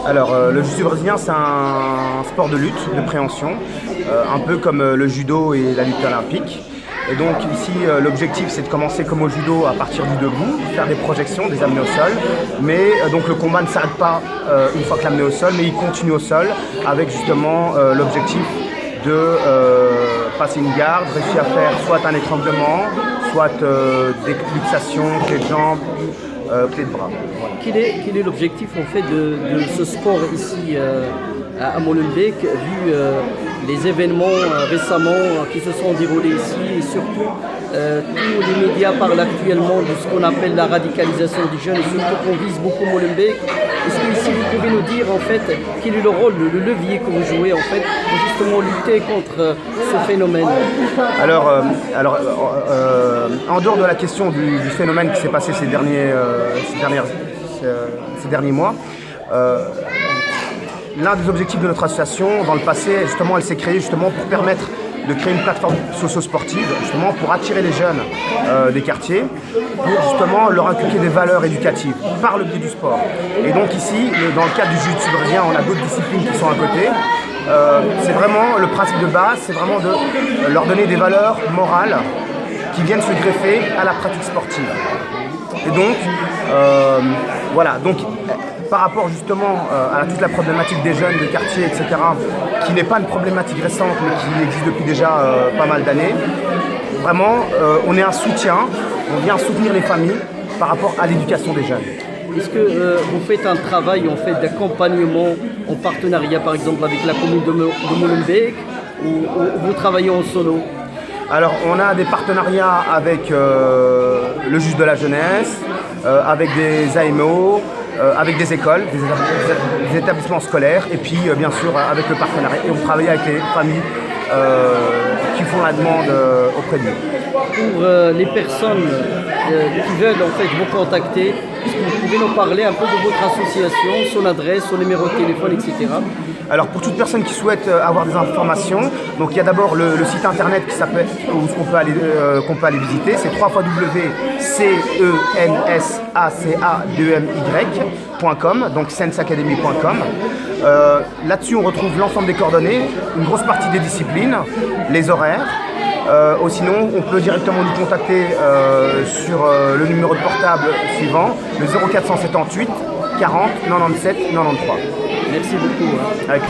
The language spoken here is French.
Alors, le jiu-jitsu brésilien, c'est un sport de lutte, de préhension, un peu comme le judo et la lutte olympique. Et donc ici, l'objectif, c'est de commencer comme au judo à partir du debout, faire des projections, des amener au sol. Mais donc le combat ne s'arrête pas une fois que l'amené au sol, mais il continue au sol avec justement l'objectif de passer une garde, réussir à faire soit un étranglement, soit des luxations, clés de jambes, clés de bras. Voilà. Quel est l'objectif en fait de ce sport ici à Molenbeek, vu les événements récemment qui se sont déroulés ici et surtout tous les médias parlent actuellement de ce qu'on appelle la radicalisation des jeunes et surtout qu'on vise beaucoup Molenbeek. Est-ce que ici vous pouvez nous dire en fait quel est le rôle, le levier que vous jouez en fait pour justement lutter contre ce phénomène? Alors, en dehors de la question du phénomène qui s'est passé ces derniers mois, l'un des objectifs de notre association dans le passé, justement, elle s'est créée justement pour permettre de créer une plateforme socio-sportive, justement pour attirer les jeunes des quartiers, pour justement leur inculquer des valeurs éducatives par le biais du sport. Et donc ici, dans le cadre du jiu-jitsu brésilien, on a d'autres disciplines qui sont à côté. C'est vraiment le principe de base, c'est vraiment de leur donner des valeurs morales qui viennent se greffer à la pratique sportive. Et donc, voilà, donc par rapport justement à toute la problématique des jeunes, des quartiers, etc., qui n'est pas une problématique récente, mais qui existe depuis déjà pas mal d'années, vraiment, on est un soutien, on vient soutenir les familles par rapport à l'éducation des jeunes. Est-ce que vous faites un travail en fait d'accompagnement en partenariat par exemple avec la commune de Molenbeek ou vous travaillez en solo? Alors on a des partenariats avec le juge de la jeunesse, avec des AMO, avec des écoles, des établissements scolaires et puis bien sûr avec le partenariat. Et on travaille avec les familles qui font la demande auprès de nous. Pour les personnes qui veulent en fait vous contacter, est-ce que vous pouvez nous parler un peu de votre association, son adresse, son numéro de téléphone, etc. Alors pour toute personne qui souhaite avoir des informations, donc il y a d'abord le site internet qui s'appelle, qu'on peut aller visiter, c'est www.censacademy.com, donc sensacademy.com. Là-dessus on retrouve l'ensemble des coordonnées, une grosse partie des disciplines, les horaires. Sinon, on peut directement nous contacter sur le numéro de portable suivant, le 0478 40 97 93. Merci beaucoup. Avec...